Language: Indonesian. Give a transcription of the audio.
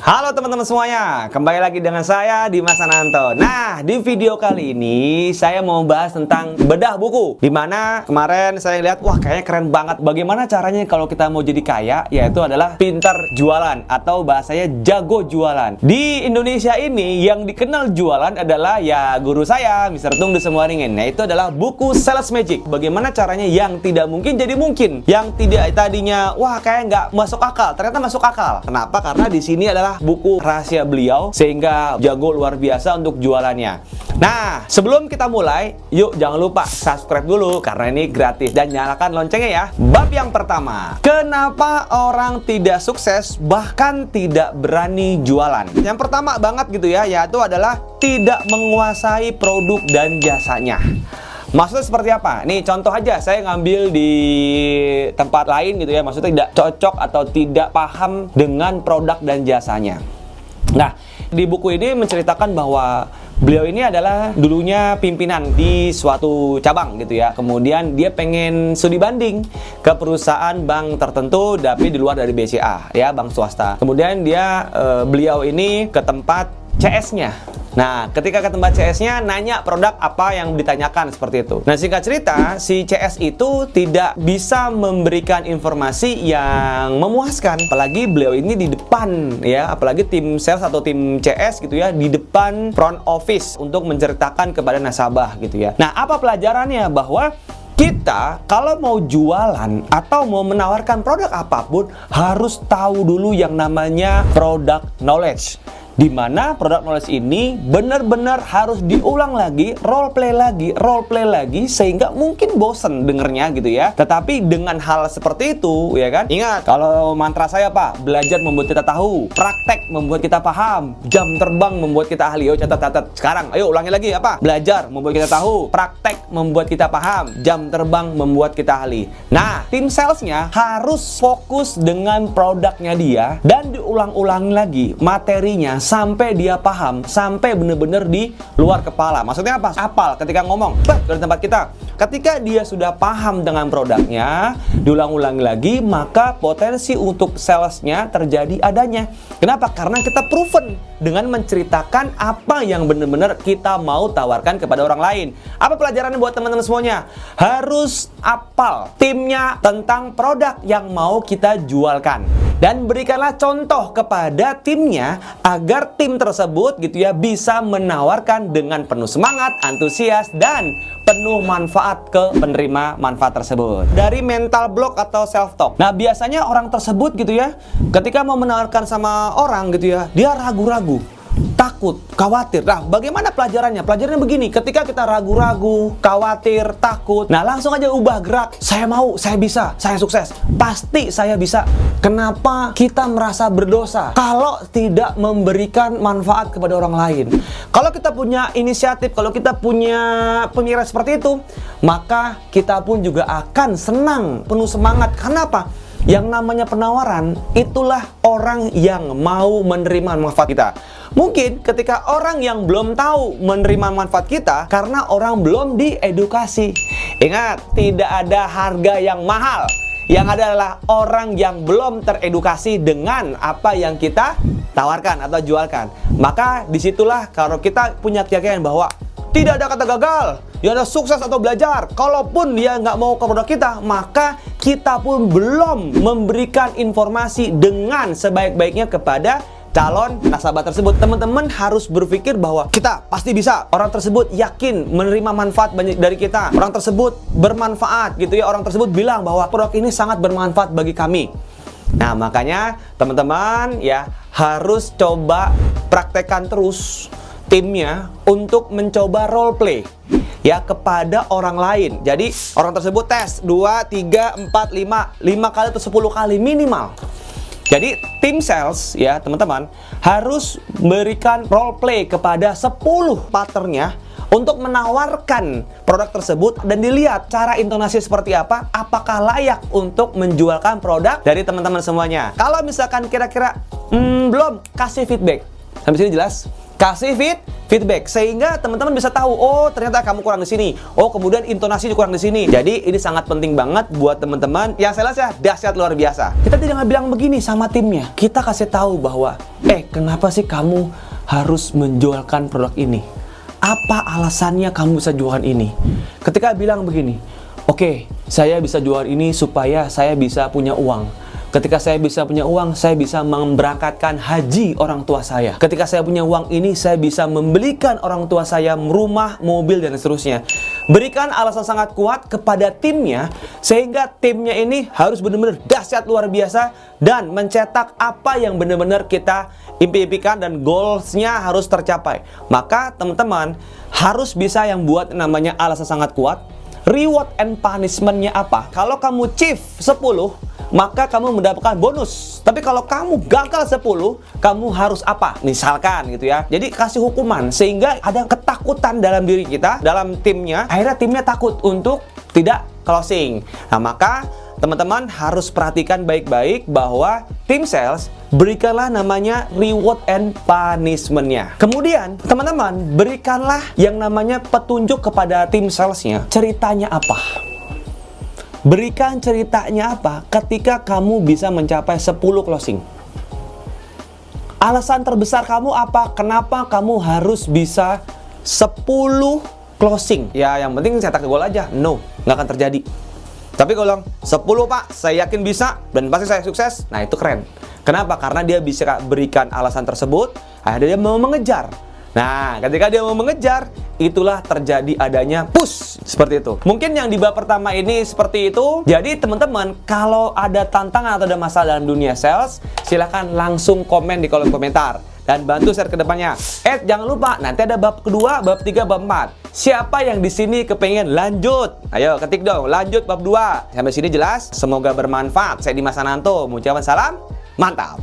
Halo teman-teman semuanya, kembali lagi dengan saya Dimas Ananto. Nah, di video kali ini saya mau bahas tentang bedah buku. Dimana kemarin saya lihat, wah kayaknya keren banget. Bagaimana caranya kalau kita mau jadi kaya, yaitu adalah pintar jualan atau bahasanya jago jualan. Di Indonesia ini yang dikenal jualan adalah ya guru saya, Mr. Tung De Semwaringin. Nah, itu adalah buku Sales Magic. Bagaimana caranya yang tidak mungkin jadi mungkin, yang tidak tadinya wah kayak nggak masuk akal, ternyata masuk akal. Kenapa? Karena di sini adalah buku rahasia beliau sehingga jago luar biasa untuk jualannya. Nah, sebelum kita mulai, yuk jangan lupa subscribe dulu karena ini gratis dan nyalakan loncengnya ya. Bab yang pertama, kenapa orang tidak sukses bahkan tidak berani jualan? Yang pertama banget gitu ya, yaitu adalah tidak menguasai produk dan jasanya. Maksudnya seperti apa? Nih contoh aja, saya ngambil di tempat lain gitu ya. Maksudnya tidak cocok atau tidak paham dengan produk dan jasanya. Nah, di buku ini menceritakan bahwa beliau ini adalah dulunya pimpinan di suatu cabang gitu ya. Kemudian dia pengen studi banding ke perusahaan bank tertentu tapi di luar dari BCA ya, bank swasta. Kemudian beliau ini ke tempat CS-nya. Nah, ketika ke tempat CS-nya, nanya produk apa yang ditanyakan seperti itu. Nah, singkat cerita, si CS itu tidak bisa memberikan informasi yang memuaskan. Apalagi beliau ini di depan ya, apalagi tim sales atau tim CS gitu ya, di depan front office untuk menceritakan kepada nasabah gitu ya. Nah, apa pelajarannya? Bahwa kita kalau mau jualan atau mau menawarkan produk apapun harus tahu dulu yang namanya product knowledge. Di mana product knowledge ini benar-benar harus diulang lagi, role play lagi sehingga mungkin bosen dengernya gitu ya. Tetapi dengan hal seperti itu ya kan, ingat kalau mantra saya Pak, belajar membuat kita tahu, praktek membuat kita paham, jam terbang membuat kita ahli. Yo catat sekarang, ayo ulangi lagi apa? Belajar membuat kita tahu, praktek membuat kita paham, jam terbang membuat kita ahli. Nah, tim salesnya harus fokus dengan produknya dia dan diulang-ulangi lagi materinya sampai dia paham, sampai bener-bener di luar kepala. Maksudnya apa? Apal ketika ngomong, dari tempat kita. Ketika dia sudah paham dengan produknya, diulang-ulangi lagi, maka potensi untuk salesnya terjadi adanya. Kenapa? Karena kita proven dengan menceritakan apa yang benar-benar kita mau tawarkan kepada orang lain. Apa pelajarannya buat teman-teman semuanya? Harus apal timnya tentang produk yang mau kita jualkan. Dan berikanlah contoh kepada timnya agar tim tersebut gitu ya bisa menawarkan dengan penuh semangat, antusias, dan penuh manfaat ke penerima manfaat tersebut. Dari mental block atau self talk. Nah, biasanya orang tersebut gitu ya, ketika mau menawarkan sama orang gitu ya, dia ragu-ragu, takut, khawatir. Nah, bagaimana pelajarannya? Pelajarannya begini, ketika kita ragu-ragu, khawatir, takut, nah langsung aja ubah gerak. Saya mau, saya bisa, saya sukses. Pasti saya bisa. Kenapa kita merasa berdosa kalau tidak memberikan manfaat kepada orang lain? Kalau kita punya inisiatif, kalau kita punya pemikiran seperti itu, maka kita pun juga akan senang, penuh semangat. Kenapa? Yang namanya penawaran, itulah orang yang mau menerima manfaat kita. Mungkin ketika orang yang belum tahu menerima manfaat kita karena orang belum diedukasi. Ingat, tidak ada harga yang mahal. Yang ada adalah orang yang belum teredukasi dengan apa yang kita tawarkan atau jualkan. Maka disitulah kalau kita punya keyakinan bahwa tidak ada kata gagal, ya ada sukses atau belajar. Kalaupun dia nggak mau ke produk kita, maka kita pun belum memberikan informasi dengan sebaik-baiknya kepada calon nasabah tersebut. Teman-teman harus berpikir bahwa kita pasti bisa. Orang tersebut yakin menerima manfaat banyak dari kita. Orang tersebut bermanfaat gitu ya. Orang tersebut bilang bahwa produk ini sangat bermanfaat bagi kami. Nah, makanya teman-teman ya harus coba praktekkan terus timnya untuk mencoba role play ya kepada orang lain. Jadi orang tersebut tes 2, 3, 4, 5 kali atau 10 kali minimal. Jadi tim sales ya teman-teman harus memberikan role play kepada 10 partnernya untuk menawarkan produk tersebut dan dilihat cara intonasi seperti apa, apakah layak untuk menjualkan produk dari teman-teman semuanya. Kalau misalkan kira-kira belum, kasih feedback. Sampai sini jelas? kasih feedback sehingga teman-teman bisa tahu, oh ternyata kamu kurang di sini, oh kemudian intonasi kurang di sini. Jadi ini sangat penting banget buat teman-teman yang saya lihat ya dahsyat luar biasa. Kita tidak bilang begini sama timnya, kita kasih tahu bahwa kenapa sih kamu harus menjualkan produk ini? Apa alasannya kamu bisa jualan ini? Ketika bilang begini, oke, saya bisa jual ini supaya saya bisa punya uang. Ketika saya bisa punya uang, saya bisa memberangkatkan haji orang tua saya. Ketika saya punya uang ini, saya bisa membelikan orang tua saya rumah, mobil, dan seterusnya. Berikan alasan sangat kuat kepada timnya, sehingga timnya ini harus benar-benar dahsyat luar biasa dan mencetak apa yang benar-benar kita impikan dan goalsnya harus tercapai. Maka teman-teman harus bisa yang buat namanya alasan sangat kuat. Reward and punishment-nya apa? Kalau kamu achieve 10, maka kamu mendapatkan bonus. Tapi kalau kamu gagal 10, kamu harus apa? Misalkan gitu ya. Jadi kasih hukuman sehingga ada ketakutan dalam diri kita, dalam timnya. Akhirnya timnya takut untuk tidak closing. Nah, maka teman-teman harus perhatikan baik-baik bahwa tim sales berikanlah namanya reward and punishment-nya. Kemudian teman-teman berikanlah yang namanya petunjuk kepada tim salesnya. Ceritanya apa? Berikan ceritanya apa ketika kamu bisa mencapai 10 closing. Alasan terbesar kamu apa? Kenapa kamu harus bisa 10 closing? Ya yang penting cetak gol aja. No, nggak akan terjadi. Tapi kalau 10 pak, saya yakin bisa dan pasti saya sukses. Nah itu keren. Kenapa? Karena dia bisa berikan alasan tersebut, akhirnya dia mau mengejar. Nah, ketika dia mau mengejar, itulah terjadi adanya push. Seperti itu. Mungkin yang di bab pertama ini seperti itu. Jadi teman-teman, kalau ada tantangan atau ada masalah dalam dunia sales, silahkan langsung komen di kolom komentar. Dan bantu share ke depannya. Jangan lupa, nanti ada bab kedua, bab 3, bab 4. Siapa yang di sini kepengen lanjut? Ayo ketik dong, lanjut bab 2. Sampai sini jelas? Semoga bermanfaat. Saya Dimas Ananto, mengucapkan salam, mantap.